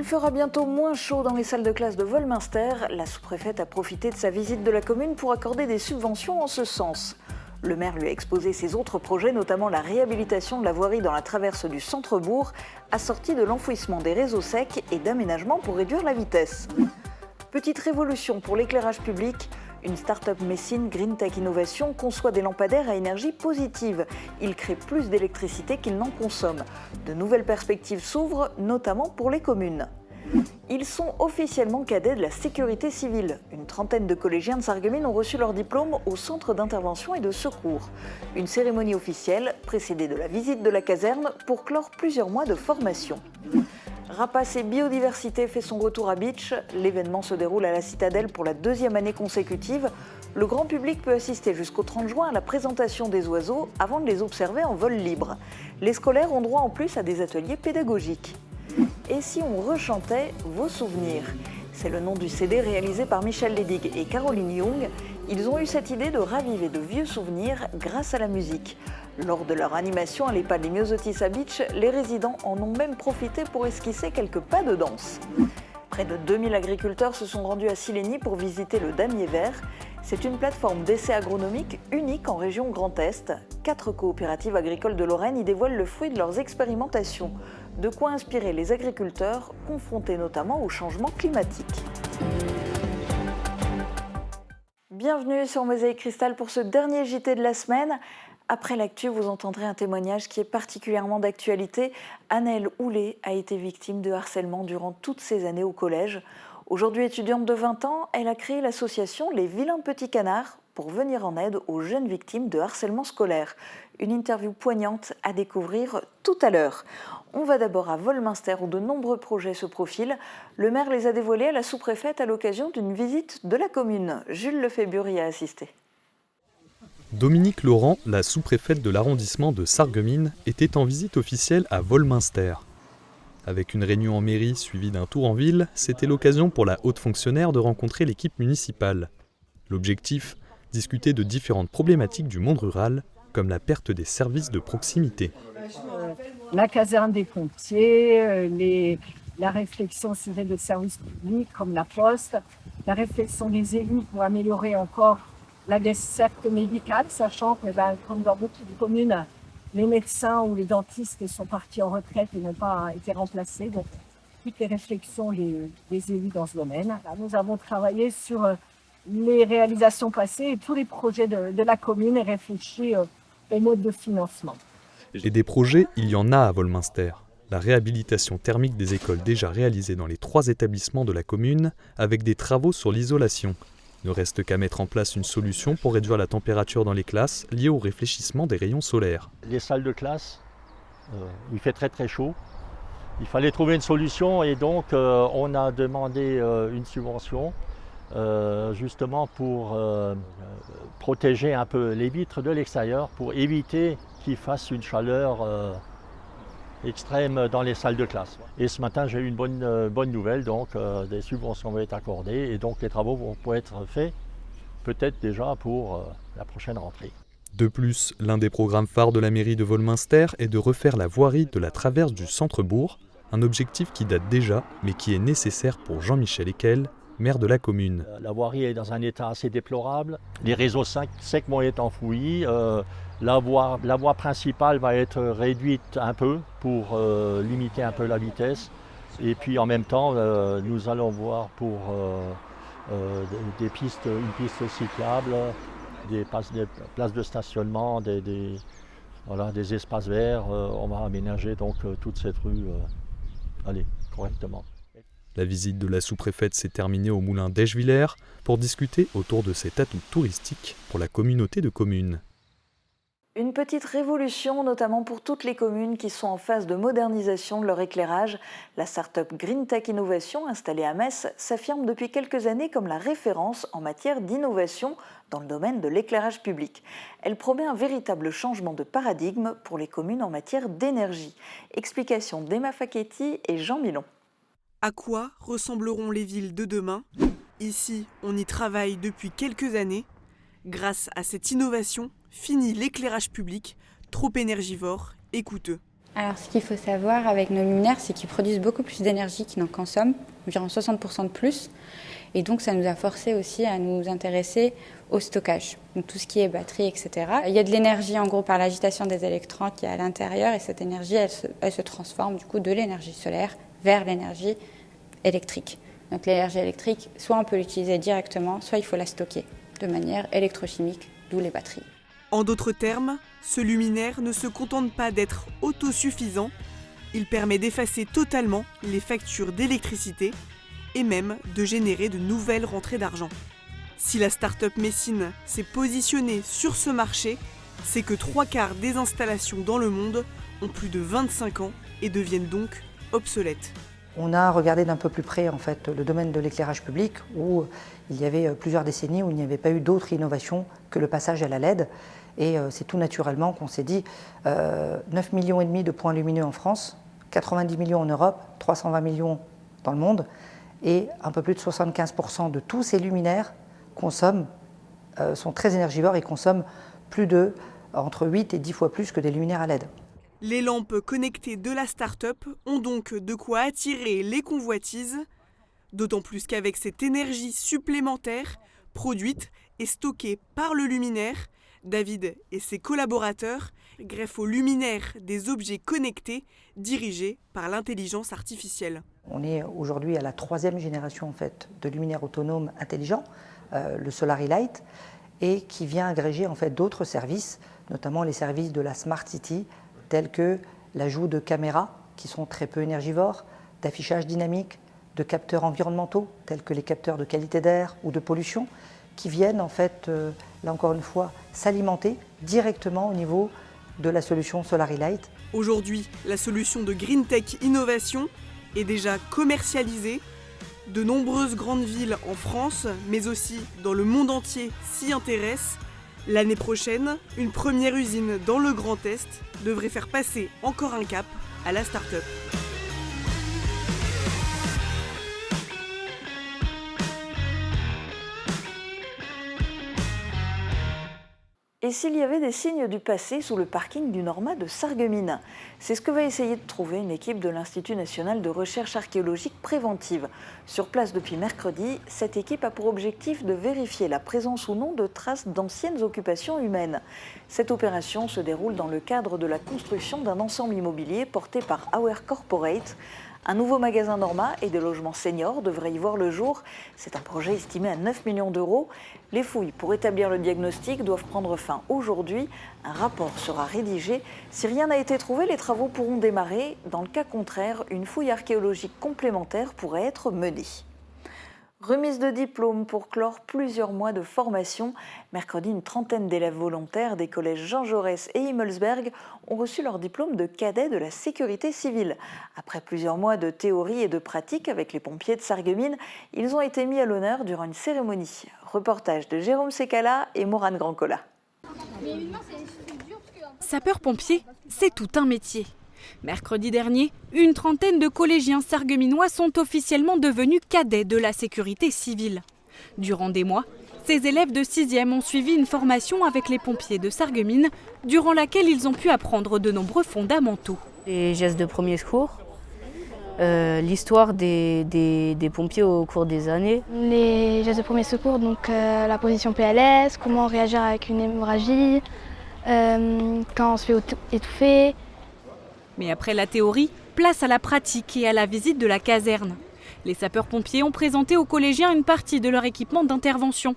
Il fera bientôt moins chaud dans les salles de classe de Wolminster. La sous-préfète a profité de sa visite de la commune pour accorder des subventions en ce sens. Le maire lui a exposé ses autres projets, notamment la réhabilitation de la voirie dans la traverse du centre-bourg, assortie de l'enfouissement des réseaux secs et d'aménagements pour réduire la vitesse. Petite révolution pour l'éclairage public. Une start-up messine Green Tech Innovation conçoit des lampadaires à énergie positive. Ils créent plus d'électricité qu'ils n'en consomment. De nouvelles perspectives s'ouvrent, notamment pour les communes. Ils sont officiellement cadets de la sécurité civile. Une trentaine de collégiens de Sarreguemines ont reçu leur diplôme au centre d'intervention et de secours. Une cérémonie officielle précédée de la visite de la caserne pour clore plusieurs mois de formation. Rapaces et biodiversité fait son retour à Bitche. L'événement se déroule à la Citadelle pour la deuxième année consécutive. Le grand public peut assister jusqu'au 30 juin à la présentation des oiseaux avant de les observer en vol libre. Les scolaires ont droit en plus à des ateliers pédagogiques. Et si on rechantait vos souvenirs ? C'est le nom du CD réalisé par Michel Ledig et Caroline Young. Ils ont eu cette idée de raviver de vieux souvenirs grâce à la musique. Lors de leur animation à l'EHPAD Les Myosotis à Bitche, les résidents en ont même profité pour esquisser quelques pas de danse. Près de 2000 agriculteurs se sont rendus à Silény pour visiter le Damier Vert. C'est une plateforme d'essais agronomiques unique en région Grand Est. 4 coopératives agricoles de Lorraine y dévoilent le fruit de leurs expérimentations. De quoi inspirer les agriculteurs, confrontés notamment au changement climatique. Bienvenue sur Mosaïque Cristal pour ce dernier JT de la semaine. Après l'actu, vous entendrez un témoignage qui est particulièrement d'actualité. Anaëlle Houlet a été victime de harcèlement durant toutes ses années au collège. Aujourd'hui étudiante de 20 ans, elle a créé l'association Les Vilains Petits Canards pour venir en aide aux jeunes victimes de harcèlement scolaire. Une interview poignante à découvrir tout à l'heure. On va d'abord à Wolminster où de nombreux projets se profilent. Le maire les a dévoilés à la sous-préfète à l'occasion d'une visite de la commune. Jules Lefébure y a assisté. Dominique Laurent, la sous-préfète de l'arrondissement de Sarreguemines, était en visite officielle à Wolminster. Avec une réunion en mairie suivie d'un tour en ville, c'était l'occasion pour la haute fonctionnaire de rencontrer l'équipe municipale. L'objectif, discuter de différentes problématiques du monde rural, comme la perte des services de proximité. La caserne des pompiers, la réflexion sur les services publics comme la poste, la réflexion des élus pour améliorer encore la desserte médicale, sachant que comme dans beaucoup de communes, les médecins ou les dentistes sont partis en retraite et n'ont pas été remplacés. Donc, toutes les réflexions des élus dans ce domaine. Là, nous avons travaillé sur les réalisations passées et tous les projets de la commune et réfléchi aux modes de financement. Et des projets, il y en a à Wolminster. La réhabilitation thermique des écoles déjà réalisée dans les 3 établissements de la commune avec des travaux sur l'isolation. Il ne reste qu'à mettre en place une solution pour réduire la température dans les classes liée au réfléchissement des rayons solaires. Les salles de classe, il fait très très chaud. Il fallait trouver une solution et donc on a demandé une subvention justement pour protéger un peu les vitres de l'extérieur pour éviter qu'il fasse une chaleur extrême dans les salles de classe. Et ce matin, j'ai eu une bonne nouvelle, donc des subventions vont être accordées et donc les travaux vont pouvoir être faits peut-être déjà pour la prochaine rentrée. De plus, l'un des programmes phares de la mairie de Wolminster est de refaire la voirie de la traverse du centre-bourg, un objectif qui date déjà, mais qui est nécessaire pour Jean-Michel Ekel, maire de la commune. La voirie est dans un état assez déplorable, les réseaux secs vont être enfouis, la voie principale va être réduite un peu pour limiter un peu la vitesse. Et puis en même temps, nous allons voir pour une piste cyclable, des places de stationnement, des espaces verts. On va aménager donc toute cette rue correctement. La visite de la sous-préfète s'est terminée au moulin d'Eschwiller pour discuter autour de cet atout touristique pour la communauté de communes. Une petite révolution, notamment pour toutes les communes qui sont en phase de modernisation de leur éclairage. La start-up Green Tech Innovation, installée à Metz, s'affirme depuis quelques années comme la référence en matière d'innovation dans le domaine de l'éclairage public. Elle promet un véritable changement de paradigme pour les communes en matière d'énergie. Explication d'Emma Facchetti et Jean Milon. À quoi ressembleront les villes de demain ? Ici, on y travaille depuis quelques années. Grâce à cette innovation, fini l'éclairage public, trop énergivore et coûteux. Alors ce qu'il faut savoir avec nos luminaires, c'est qu'ils produisent beaucoup plus d'énergie qu'ils n'en consomment, environ 60% de plus. Et donc ça nous a forcé aussi à nous intéresser au stockage, donc tout ce qui est batterie, etc. Il y a de l'énergie en gros par l'agitation des électrons qui est à l'intérieur et cette énergie elle se transforme du coup de l'énergie solaire vers l'énergie électrique. Donc l'énergie électrique, soit on peut l'utiliser directement, soit il faut la stocker de manière électrochimique, d'où les batteries. En d'autres termes, ce luminaire ne se contente pas d'être autosuffisant, il permet d'effacer totalement les factures d'électricité et même de générer de nouvelles rentrées d'argent. Si la start-up Messine s'est positionnée sur ce marché, c'est que 3/4 des installations dans le monde ont plus de 25 ans et deviennent donc obsolètes. On a regardé d'un peu plus près en fait, le domaine de l'éclairage public où il y avait plusieurs décennies où il n'y avait pas eu d'autre innovation que le passage à la LED. Et c'est tout naturellement qu'on s'est dit 9,5 millions de points lumineux en France, 90 millions en Europe, 320 millions dans le monde. Et un peu plus de 75% de tous ces luminaires sont très énergivores et consomment entre 8 et 10 fois plus que des luminaires à LED. Les lampes connectées de la start-up ont donc de quoi attirer les convoitises, d'autant plus qu'avec cette énergie supplémentaire, produite et stockée par le luminaire, David et ses collaborateurs greffent au luminaire des objets connectés dirigés par l'intelligence artificielle. On est aujourd'hui à la 3e génération en fait, de luminaires autonomes intelligents, le Solary Light, et qui vient agréger en fait, d'autres services, notamment les services de la Smart City, tels que l'ajout de caméras qui sont très peu énergivores, d'affichage dynamique, de capteurs environnementaux, tels que les capteurs de qualité d'air ou de pollution, qui viennent en fait, là encore une fois, s'alimenter directement au niveau de la solution Solary Light. Aujourd'hui, la solution de Green Tech Innovation est déjà commercialisée. De nombreuses grandes villes en France, mais aussi dans le monde entier, s'y intéressent. L'année prochaine, une première usine dans le Grand Est devrait faire passer encore un cap à la start-up. Et s'il y avait des signes du passé sous le parking du Norma de Sarreguemines? C'est ce que va essayer de trouver une équipe de l'Institut national de recherche archéologique préventive. Sur place depuis mercredi, cette équipe a pour objectif de vérifier la présence ou non de traces d'anciennes occupations humaines. Cette opération se déroule dans le cadre de la construction d'un ensemble immobilier porté par Auer Corporate. Un nouveau magasin Norma et des logements seniors devraient y voir le jour. C'est un projet estimé à 9 millions d'euros. Les fouilles pour établir le diagnostic doivent prendre fin aujourd'hui. Un rapport sera rédigé. Si rien n'a été trouvé, les travaux pourront démarrer. Dans le cas contraire, une fouille archéologique complémentaire pourrait être menée. Remise de diplôme pour clore plusieurs mois de formation. Mercredi, une trentaine d'élèves volontaires des collèges Jean Jaurès et Himmelsberg ont reçu leur diplôme de cadet de la sécurité civile. Après plusieurs mois de théorie et de pratique avec les pompiers de Sarreguemines, ils ont été mis à l'honneur durant une cérémonie. Reportage de Jérôme Secala et Morane Grandcola. Sapeur-pompier, c'est tout un métier. Mercredi dernier, une trentaine de collégiens sarregueminois sont officiellement devenus cadets de la sécurité civile. Durant des mois, ces élèves de 6e ont suivi une formation avec les pompiers de Sarreguemines, durant laquelle ils ont pu apprendre de nombreux fondamentaux. Les gestes de premier secours, l'histoire des pompiers au cours des années. Les gestes de premier secours, donc la position PLS, comment réagir avec une hémorragie, quand on se fait étouffer. Mais après la théorie, place à la pratique et à la visite de la caserne. Les sapeurs-pompiers ont présenté aux collégiens une partie de leur équipement d'intervention.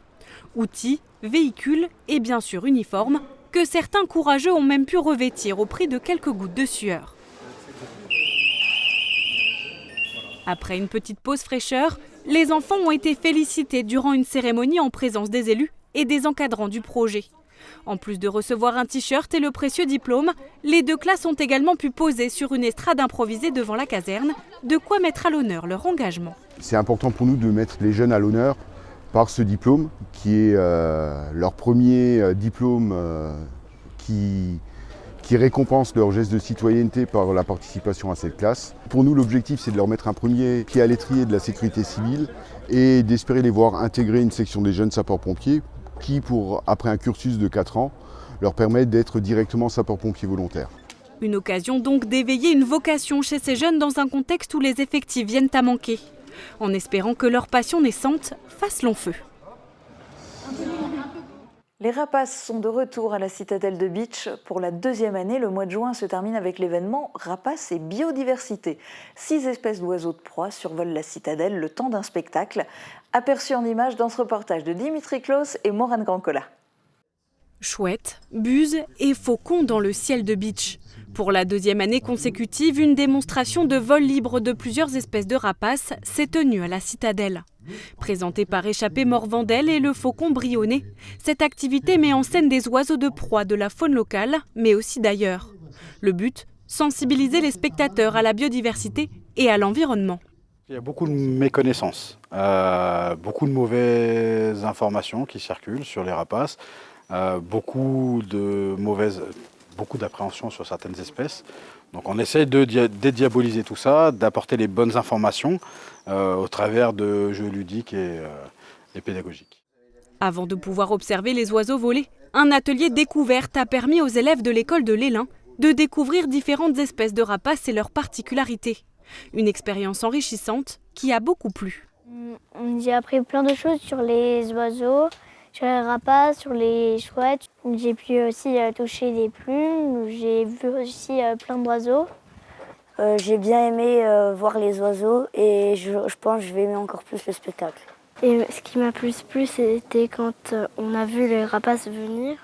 Outils, véhicules et bien sûr uniformes, que certains courageux ont même pu revêtir au prix de quelques gouttes de sueur. Après une petite pause fraîcheur, les enfants ont été félicités durant une cérémonie en présence des élus et des encadrants du projet. En plus de recevoir un t-shirt et le précieux diplôme, les deux classes ont également pu poser sur une estrade improvisée devant la caserne, de quoi mettre à l'honneur leur engagement. C'est important pour nous de mettre les jeunes à l'honneur par ce diplôme, qui est leur premier diplôme qui récompense leur geste de citoyenneté par la participation à cette classe. Pour nous, l'objectif, c'est de leur mettre un premier pied à l'étrier de la sécurité civile et d'espérer les voir intégrer une section des jeunes sapeurs-pompiers qui, après un cursus de 4 ans, leur permet d'être directement sapeurs-pompiers volontaires. Une occasion donc d'éveiller une vocation chez ces jeunes dans un contexte où les effectifs viennent à manquer, en espérant que leur passion naissante fasse long feu. Les rapaces sont de retour à la citadelle de Bitche. Pour la 2e année, le mois de juin se termine avec l'événement Rapaces et biodiversité. 6 espèces d'oiseaux de proie survolent la citadelle le temps d'un spectacle. Aperçu en images dans ce reportage de Dimitri Klaus et Morane Grancola. Chouettes, buses et faucons dans le ciel de Bitche. Pour la 2e année consécutive, une démonstration de vol libre de plusieurs espèces de rapaces s'est tenue à la citadelle. Présentée par Échappée Morvandel et le faucon brionnet, cette activité met en scène des oiseaux de proie de la faune locale, mais aussi d'ailleurs. Le but, sensibiliser les spectateurs à la biodiversité et à l'environnement. Il y a beaucoup de méconnaissances, beaucoup de mauvaises informations qui circulent sur les rapaces, beaucoup d'appréhensions sur certaines espèces. Donc on essaie de dédiaboliser tout ça, d'apporter les bonnes informations au travers de jeux ludiques et pédagogiques. Avant de pouvoir observer les oiseaux voler, un atelier découverte a permis aux élèves de l'école de l'Élin de découvrir différentes espèces de rapaces et leurs particularités. Une expérience enrichissante qui a beaucoup plu. J'ai appris plein de choses sur les oiseaux, sur les rapaces, sur les chouettes. J'ai pu aussi toucher des plumes, j'ai vu aussi plein d'oiseaux. J'ai bien aimé voir les oiseaux et je pense que je vais aimer encore plus le spectacle. Et ce qui m'a plus plu, c'était quand on a vu les rapaces venir.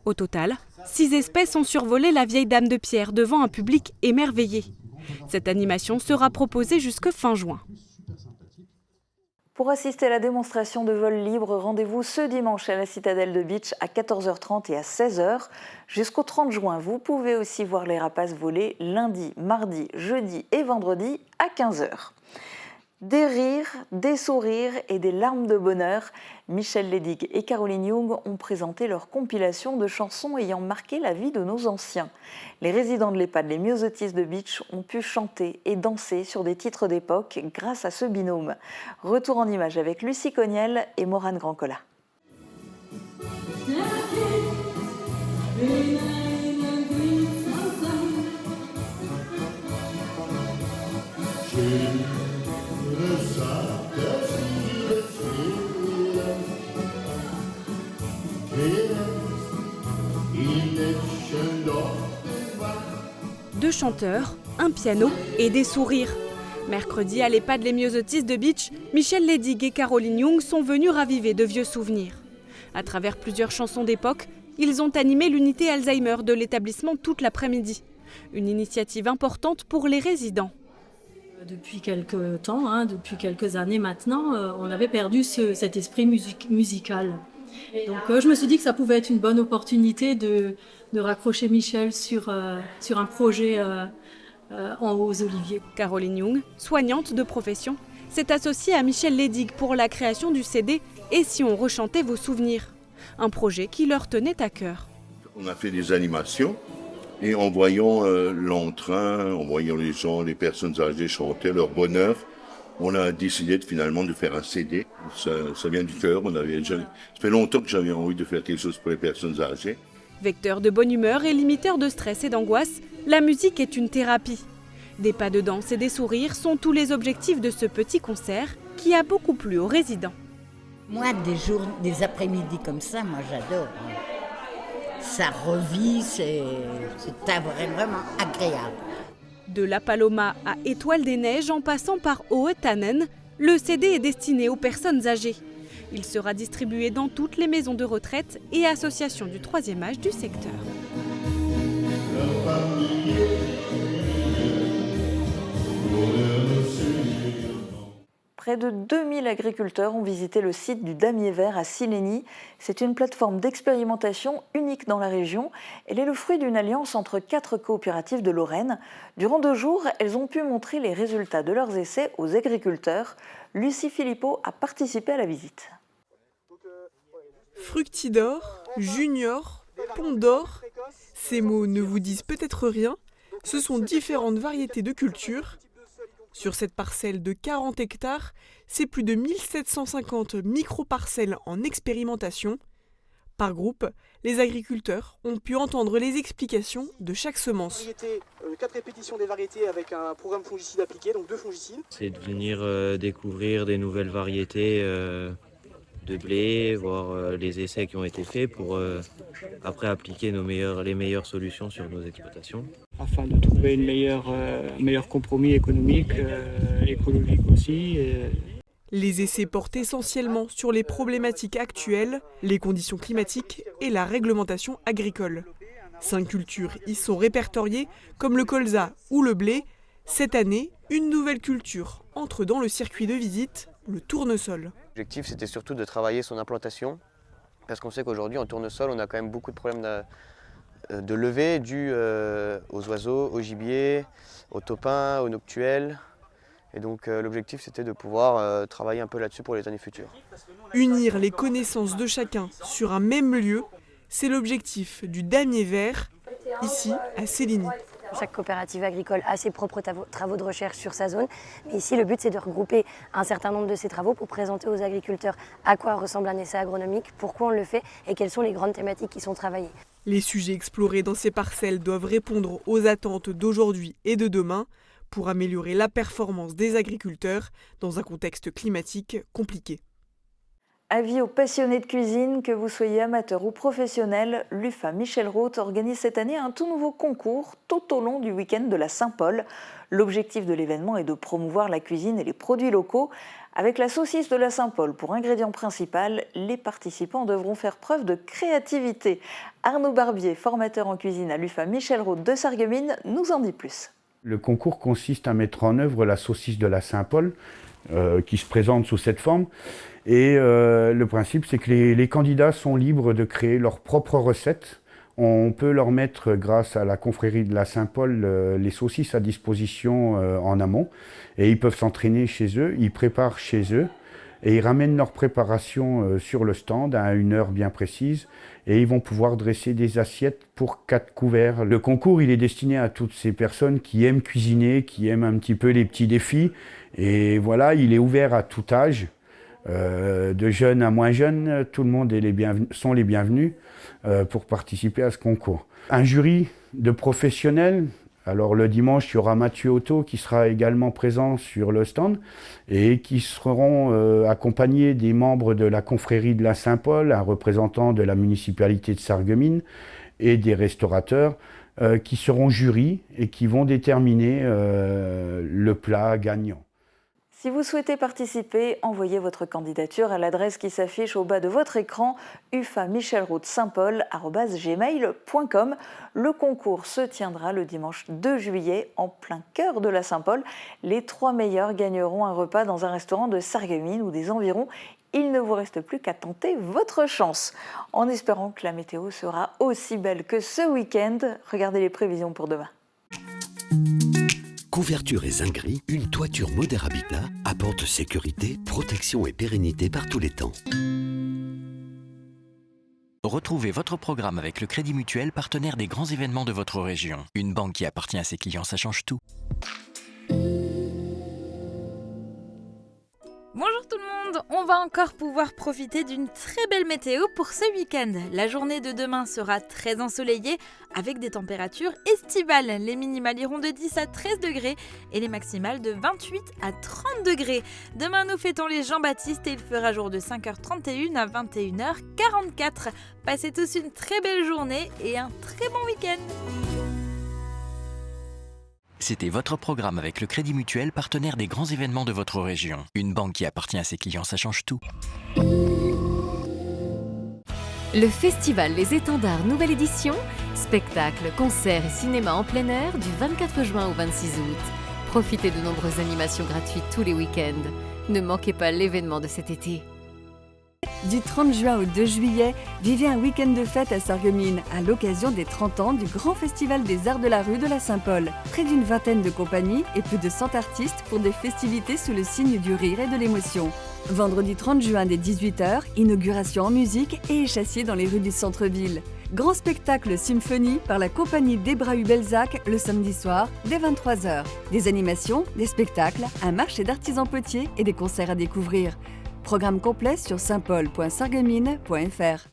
Au total, 6 espèces ont survolé la vieille dame de pierre devant un public émerveillé. Cette animation sera proposée jusque fin juin. Pour assister à la démonstration de vol libre, rendez-vous ce dimanche à la citadelle de Bitche à 14h30 et à 16h. Jusqu'au 30 juin, vous pouvez aussi voir les rapaces voler lundi, mardi, jeudi et vendredi à 15h. Des rires, des sourires et des larmes de bonheur, Michel Ledig et Caroline Young ont présenté leur compilation de chansons ayant marqué la vie de nos anciens. Les résidents de l'EHPAD Les Myosotis de Bitche ont pu chanter et danser sur des titres d'époque grâce à ce binôme. Retour en images avec Lucie Cogniel et Morane Grancola. Deux chanteurs, un piano et des sourires. Mercredi, à l'EHPAD Les Myosotis de Bitche, Michel Ledig et Caroline Young sont venus raviver de vieux souvenirs. À travers plusieurs chansons d'époque, ils ont animé l'unité Alzheimer de l'établissement toute l'après-midi. Une initiative importante pour les résidents. Depuis quelques temps, depuis quelques années maintenant, on avait perdu cet esprit musical. Donc je me suis dit que ça pouvait être une bonne opportunité de raccrocher Michel sur un projet en Hauts-Oliviers. Caroline Young, soignante de profession, s'est associée à Michel Ledig pour la création du CD « Et si on rechantait vos souvenirs ?» Un projet qui leur tenait à cœur. On a fait des animations et en voyant l'entrain, en voyant les gens, les personnes âgées chanter leur bonheur, on a décidé finalement de faire un CD. Ça vient du cœur. Ça fait longtemps que j'avais envie de faire quelque chose pour les personnes âgées. Vecteur de bonne humeur et limiteur de stress et d'angoisse, la musique est une thérapie. Des pas de danse et des sourires sont tous les objectifs de ce petit concert qui a beaucoup plu aux résidents. Moi, des après-midi comme ça, moi j'adore. Ça revit, c'est vraiment agréable. De La Paloma à Étoile des Neiges en passant par Hoetanen, le CD est destiné aux personnes âgées. Il sera distribué dans toutes les maisons de retraite et associations du 3e âge du secteur. Près de 2000 agriculteurs ont visité le site du Damier Vert à Sillény. C'est une plateforme d'expérimentation unique dans la région. Elle est le fruit d'une alliance entre 4 coopératives de Lorraine. Durant 2 jours, elles ont pu montrer les résultats de leurs essais aux agriculteurs. Lucie Philippot a participé à la visite. Fructidor, Junior, Pondor, ces mots ne vous disent peut-être rien. Ce sont différentes variétés de cultures. Sur cette parcelle de 40 hectares, c'est plus de 1750 micro-parcelles en expérimentation. Par groupe, les agriculteurs ont pu entendre les explications de chaque semence. 4 répétitions des variétés avec un programme fongicide appliqué, donc 2 fongicides. C'est de venir découvrir des nouvelles variétés de blé, voir les essais qui ont été faits pour après appliquer les meilleures solutions sur nos exploitations. Afin de trouver un meilleur compromis économique, écologique aussi. Les essais portent essentiellement sur les problématiques actuelles, les conditions climatiques et la réglementation agricole. 5 cultures y sont répertoriées, comme le colza ou le blé. Cette année, une nouvelle culture entre dans le circuit de visite, le tournesol. L'objectif, c'était surtout de travailler son implantation, parce qu'on sait qu'aujourd'hui, en tournesol, on a quand même beaucoup de problèmes de levée dus aux oiseaux, au gibier, aux taupins, aux noctuels. Et donc l'objectif, c'était de pouvoir travailler un peu là-dessus pour les années futures. Unir les connaissances de chacun sur un même lieu, c'est l'objectif du Damier Vert, ici à Céligny. Chaque coopérative agricole a ses propres travaux de recherche sur sa zone. Mais ici, le but, c'est de regrouper un certain nombre de ces travaux pour présenter aux agriculteurs à quoi ressemble un essai agronomique, pourquoi on le fait et quelles sont les grandes thématiques qui sont travaillées. Les sujets explorés dans ces parcelles doivent répondre aux attentes d'aujourd'hui et de demain pour améliorer la performance des agriculteurs dans un contexte climatique compliqué. Avis aux passionnés de cuisine, que vous soyez amateur ou professionnel, l'UFA Michel Roth organise cette année un tout nouveau concours tout au long du week-end de la Saint-Paul. L'objectif de l'événement est de promouvoir la cuisine et les produits locaux. Avec la saucisse de la Saint-Paul pour ingrédient principal, les participants devront faire preuve de créativité. Arnaud Barbier, formateur en cuisine à l'UFA Michel Roth de Sarreguemines, nous en dit plus. Le concours consiste à mettre en œuvre la saucisse de la Saint-Paul, qui se présente sous cette forme. Et le principe, c'est que les candidats sont libres de créer leurs propres recettes. On peut leur mettre, grâce à la confrérie de la Saint-Paul, les saucisses à disposition en amont. Et ils peuvent s'entraîner chez eux, ils préparent chez eux. Et ils ramènent leur préparation sur le stand à une heure bien précise. Et ils vont pouvoir dresser des assiettes pour 4 couverts. Le concours, il est destiné à toutes ces personnes qui aiment cuisiner, qui aiment un petit peu les petits défis. Et voilà, il est ouvert à tout âge. De jeunes à moins jeunes, tout le monde sont les bienvenus pour participer à ce concours. Un jury de professionnels. Alors le dimanche, il y aura Mathieu Otto qui sera également présent sur le stand et qui seront accompagnés des membres de la confrérie de la Saint-Paul, un représentant de la municipalité de Sarreguemines et des restaurateurs qui seront jurys et qui vont déterminer le plat gagnant. Si vous souhaitez participer, envoyez votre candidature à l'adresse qui s'affiche au bas de votre écran, ufamichelrothsaintpaul@gmail.com. Le concours se tiendra le dimanche 2 juillet en plein cœur de la Saint-Paul. Les 3 meilleurs gagneront un repas dans un restaurant de Sarreguemines ou des environs. Il ne vous reste plus qu'à tenter votre chance. En espérant que la météo sera aussi belle que ce week-end, regardez les prévisions pour demain. Couverture et zinguerie, une toiture Moder Habitat apporte sécurité, protection et pérennité par tous les temps. Retrouvez votre programme avec le Crédit Mutuel, partenaire des grands événements de votre région. Une banque qui appartient à ses clients, ça change tout. Bonjour tout le monde, on va encore pouvoir profiter d'une très belle météo pour ce week-end. La journée de demain sera très ensoleillée avec des températures estivales. Les minimales iront de 10 à 13 degrés et les maximales de 28 à 30 degrés. Demain nous fêtons les Jean-Baptiste et il fera jour de 5h31 à 21h44. Passez tous une très belle journée et un très bon week-end. C'était votre programme avec le Crédit Mutuel, partenaire des grands événements de votre région. Une banque qui appartient à ses clients, ça change tout. Le festival Les Étendards nouvelle édition, spectacles, concerts et cinéma en plein air du 24 juin au 26 août. Profitez de nombreuses animations gratuites tous les week-ends. Ne manquez pas l'événement de cet été. Du 30 juin au 2 juillet, vivez un week-end de fête à Sarreguemines à l'occasion des 30 ans du Grand Festival des Arts de la Rue de la Saint-Paul. Près d'une vingtaine de compagnies et plus de 100 artistes pour des festivités sous le signe du rire et de l'émotion. Vendredi 30 juin dès 18h, inauguration en musique et échassier dans les rues du centre-ville. Grand spectacle symphonie par la compagnie d'Hébrahu-Belzac le samedi soir dès 23h. Des animations, des spectacles, un marché d'artisans potiers et des concerts à découvrir. Programme complet sur saintpaul.sarreguemines.fr.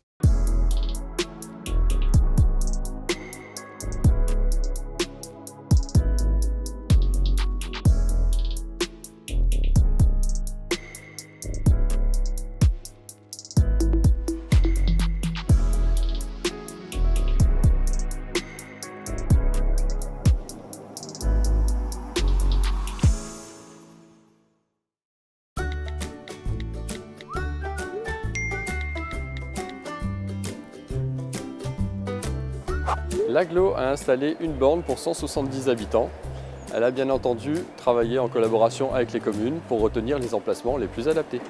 L'agglo a installé une borne pour 170 habitants. Elle a bien entendu travaillé en collaboration avec les communes pour retenir les emplacements les plus adaptés.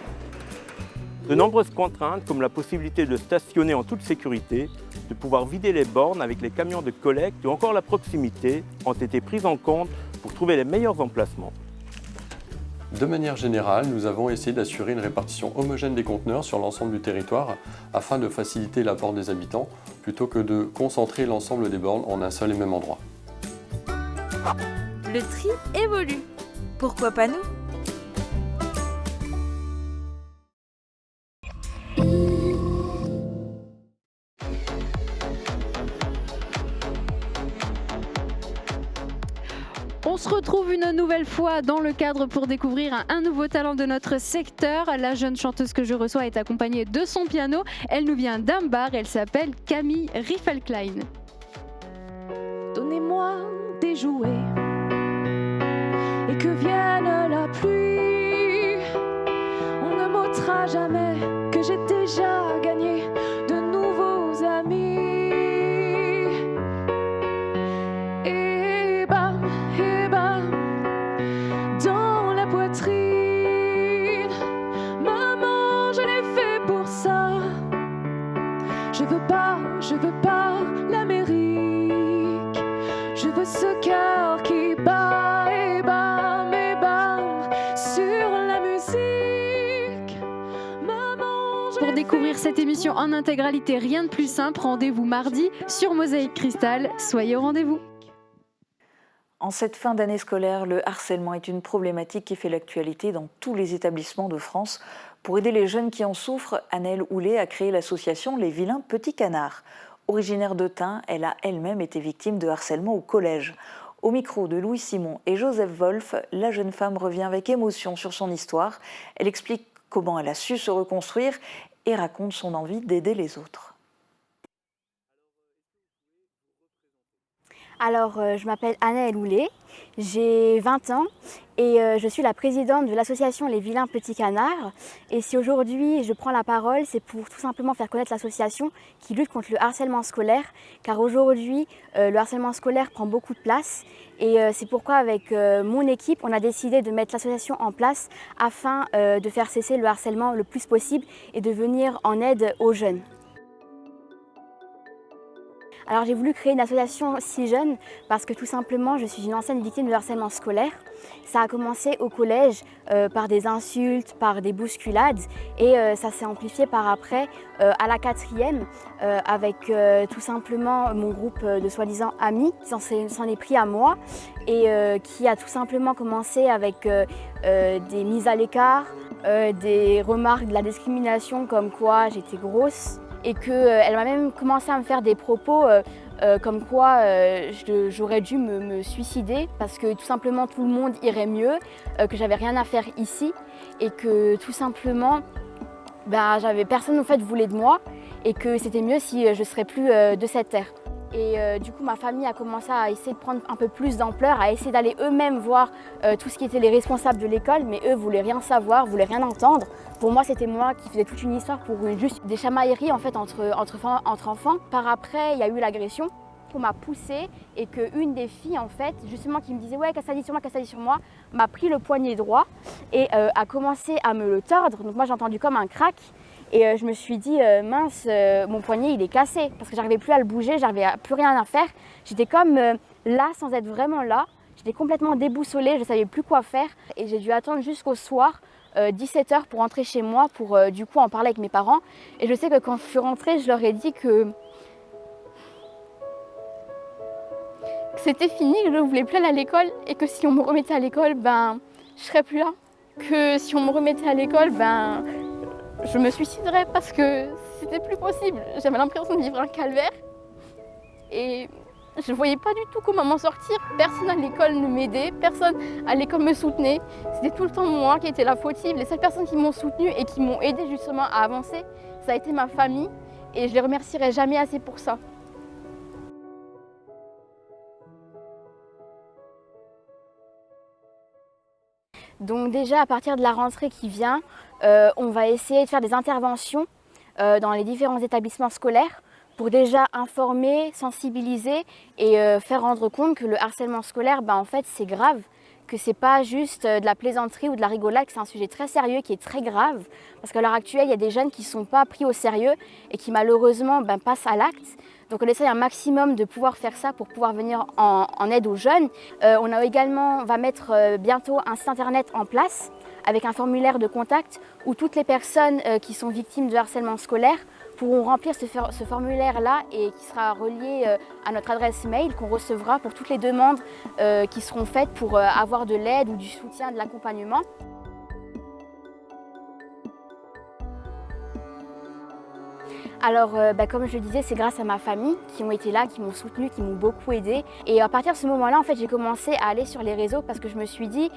De nombreuses contraintes, comme la possibilité de stationner en toute sécurité, de pouvoir vider les bornes avec les camions de collecte ou encore la proximité, ont été prises en compte pour trouver les meilleurs emplacements. De manière générale, nous avons essayé d'assurer une répartition homogène des conteneurs sur l'ensemble du territoire afin de faciliter l'apport des habitants plutôt que de concentrer l'ensemble des bornes en un seul et même endroit. Le tri évolue. Pourquoi pas nous ? On se retrouve une nouvelle fois dans le cadre pour découvrir un nouveau talent de notre secteur. La jeune chanteuse que je reçois est accompagnée de son piano. Elle nous vient d'Ambar, elle s'appelle Camille Riffelklein. Donnez-moi des jouets et que vienne la pluie. On ne m'ôtera jamais que j'ai déjà gagné de nouveaux amis. Et bam, dans la poitrine. Maman, je l'ai fait pour ça. Je veux pas l'Amérique. Je veux ce cœur qui bat et bam sur la musique. Maman, Pour découvrir cette émission en intégralité, rien de plus simple, rendez-vous mardi sur Mosaïque Cristal. Soyez au rendez-vous. En cette fin d'année scolaire, le harcèlement est une problématique qui fait l'actualité dans tous les établissements de France. Pour aider les jeunes qui en souffrent, Annelle Houlet a créé l'association Les Vilains Petits Canards. Originaire de Tain, elle a elle-même été victime de harcèlement au collège. Au micro de Louis Simon et Joseph Wolf, la jeune femme revient avec émotion sur son histoire. Elle explique comment elle a su se reconstruire et raconte son envie d'aider les autres. Alors, je m'appelle Annelle Houlet, j'ai 20 ans et je suis la présidente de l'association Les Vilains Petits Canards. Et si aujourd'hui je prends la parole, c'est pour tout simplement faire connaître l'association qui lutte contre le harcèlement scolaire. Car aujourd'hui, le harcèlement scolaire prend beaucoup de place. Et c'est pourquoi avec mon équipe, on a décidé de mettre l'association en place afin de faire cesser le harcèlement le plus possible et de venir en aide aux jeunes. Alors j'ai voulu créer une association si jeune parce que tout simplement je suis une ancienne victime de harcèlement scolaire. Ça a commencé au collège par des insultes, par des bousculades et ça s'est amplifié par après à la 4e avec tout simplement mon groupe de soi-disant amis qui s'en est pris à moi et qui a tout simplement commencé avec des mises à l'écart, des remarques de la discrimination comme quoi j'étais grosse. Et qu'elle m'a même commencé à me faire des propos comme quoi j'aurais dû me suicider parce que tout simplement tout le monde irait mieux, que j'avais rien à faire ici et que tout simplement personne en fait voulait de moi et que c'était mieux si je ne serais plus de cette terre. Et du coup, ma famille a commencé à essayer de prendre un peu plus d'ampleur, à essayer d'aller eux-mêmes voir tout ce qui était les responsables de l'école, mais eux voulaient rien savoir, voulaient rien entendre. Pour moi, c'était moi qui faisais toute une histoire pour juste des chamailleries en fait, entre enfants. Par après, il y a eu l'agression. On m'a poussée et qu'une des filles, en fait, justement, qui me disait « ouais, qu'est-ce que ça dit sur moi », m'a pris le poignet droit et a commencé à me le tordre. Donc moi, j'ai entendu comme un crack. Et je me suis dit, mince, mon poignet il est cassé parce que j'arrivais plus à le bouger, j'arrivais plus rien à faire. J'étais comme là sans être vraiment là. J'étais complètement déboussolée, je ne savais plus quoi faire. Et j'ai dû attendre jusqu'au soir, 17h pour rentrer chez moi pour du coup en parler avec mes parents. Et je sais que quand je suis rentrée, je leur ai dit que c'était fini, que je ne voulais plus aller à l'école et que si on me remettait à l'école, je serais plus là. Que si on me remettait à l'école, je me suiciderais parce que c'était plus possible. J'avais l'impression de vivre un calvaire et je ne voyais pas du tout comment m'en sortir. Personne à l'école ne m'aidait, personne à l'école me soutenait. C'était tout le temps moi qui étais la fautive. Les seules personnes qui m'ont soutenue et qui m'ont aidée justement à avancer, ça a été ma famille et je les remercierai jamais assez pour ça. Donc déjà à partir de la rentrée qui vient, on va essayer de faire des interventions dans les différents établissements scolaires pour déjà informer, sensibiliser et faire rendre compte que le harcèlement scolaire, en fait, c'est grave, que c'est pas juste de la plaisanterie ou de la rigolade, que c'est un sujet très sérieux qui est très grave. Parce qu'à l'heure actuelle, il y a des jeunes qui ne sont pas pris au sérieux et qui malheureusement passent à l'acte. Donc on essaye un maximum de pouvoir faire ça pour pouvoir venir en aide aux jeunes. On va mettre bientôt un site internet en place avec un formulaire de contact où toutes les personnes qui sont victimes de harcèlement scolaire pourront remplir ce formulaire-là et qui sera relié à notre adresse mail qu'on recevra pour toutes les demandes qui seront faites pour avoir de l'aide ou du soutien, de l'accompagnement. Alors, comme je le disais, c'est grâce à ma famille qui ont été là, qui m'ont soutenue, qui m'ont beaucoup aidée. Et à partir de ce moment-là, en fait, j'ai commencé à aller sur les réseaux parce que je me suis dit,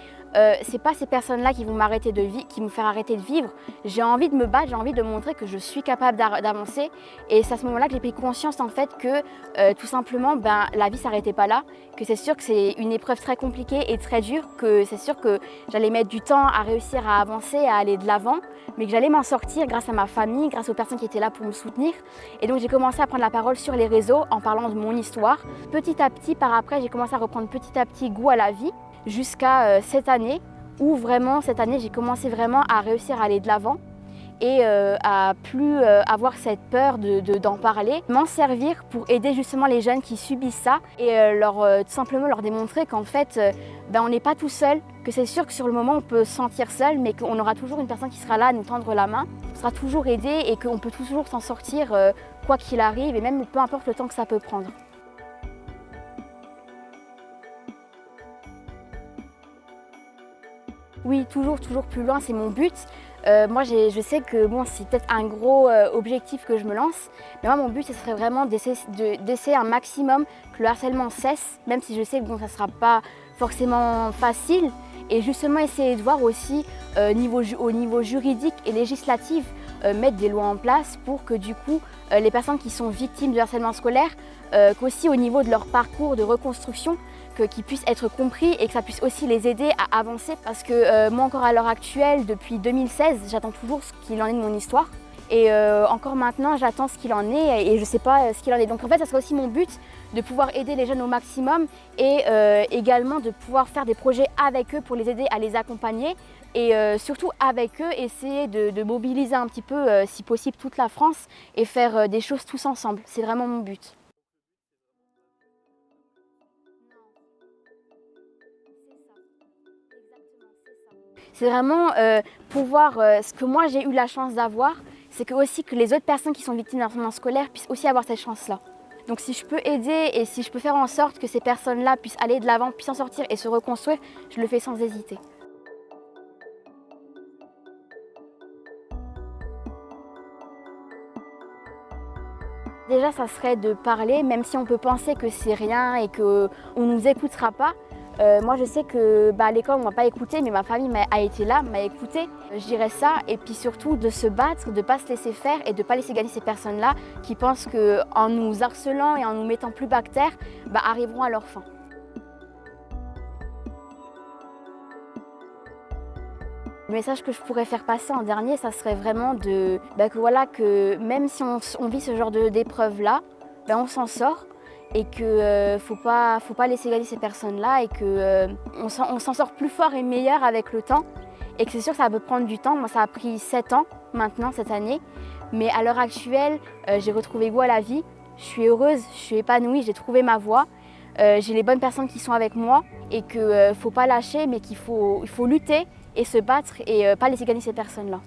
c'est pas ces personnes-là qui vont m'arrêter qui vont faire arrêter de vivre. J'ai envie de me battre, j'ai envie de montrer que je suis capable d'avancer. Et c'est à ce moment-là que j'ai pris conscience en fait que tout simplement, la vie s'arrêtait pas là, que c'est sûr que c'est une épreuve très compliquée et très dure, que c'est sûr que j'allais mettre du temps à réussir à avancer, à aller de l'avant, mais que j'allais m'en sortir grâce à ma famille, grâce aux personnes qui étaient là pour me soutenir. Et donc j'ai commencé à prendre la parole sur les réseaux en parlant de mon histoire. Petit à petit, par après, j'ai commencé à reprendre petit à petit goût à la vie jusqu'à cette année où vraiment, cette année, j'ai commencé vraiment à réussir à aller de l'avant et à plus avoir cette peur d'en parler, m'en servir pour aider justement les jeunes qui subissent ça et tout simplement leur démontrer qu'en fait, on n'est pas tout seul, que c'est sûr que sur le moment on peut se sentir seul, mais qu'on aura toujours une personne qui sera là à nous tendre la main, on sera toujours aidé et qu'on peut toujours s'en sortir quoi qu'il arrive et même peu importe le temps que ça peut prendre. Oui, toujours plus loin, c'est mon but. Moi, je sais que c'est peut-être un gros objectif que je me lance, mais moi, mon but, ce serait vraiment d'essayer un maximum que le harcèlement cesse, même si je sais que ça ne sera pas forcément facile, et justement essayer de voir aussi au niveau juridique et législatif, mettre des lois en place pour que du coup, les personnes qui sont victimes de harcèlement scolaire, qu'aussi au niveau de leur parcours de reconstruction, qu'ils puissent être compris et que ça puisse aussi les aider à avancer parce que moi encore à l'heure actuelle, depuis 2016, j'attends toujours ce qu'il en est de mon histoire et encore maintenant j'attends ce qu'il en est et je ne sais pas ce qu'il en est. Donc en fait ça serait aussi mon but de pouvoir aider les jeunes au maximum et également de pouvoir faire des projets avec eux pour les aider à les accompagner et surtout avec eux essayer de mobiliser un petit peu si possible toute la France et faire des choses tous ensemble. C'est vraiment mon but. C'est vraiment pouvoir, ce que moi j'ai eu la chance d'avoir, c'est que aussi que les autres personnes qui sont victimes d'harcèlement scolaire puissent aussi avoir cette chance-là. Donc si je peux aider et si je peux faire en sorte que ces personnes-là puissent aller de l'avant, puissent s'en sortir et se reconstruire, je le fais sans hésiter. Déjà, ça serait de parler, même si on peut penser que c'est rien et qu'on ne nous écoutera pas. Moi je sais que à l'école on ne m'a pas écouté, mais ma famille a été là, m'a écouté. Je dirais ça et puis surtout de se battre, de ne pas se laisser faire et de ne pas laisser gagner ces personnes-là qui pensent qu'en nous harcelant et en nous mettant plus bas que terre, arriveront à leur fin. Le message que je pourrais faire passer en dernier, ça serait vraiment que même si on vit ce genre d'épreuve-là, on s'en sort. Et qu'il ne faut pas laisser gagner ces personnes-là et qu'on s'en sort plus fort et meilleur avec le temps. Et que c'est sûr que ça peut prendre du temps. Moi, ça a pris 7 ans maintenant, cette année. Mais à l'heure actuelle, j'ai retrouvé goût à la vie. Je suis heureuse, je suis épanouie, j'ai trouvé ma voie. J'ai les bonnes personnes qui sont avec moi et qu'il ne faut pas lâcher, mais qu'il faut lutter et se battre et pas laisser gagner ces personnes-là.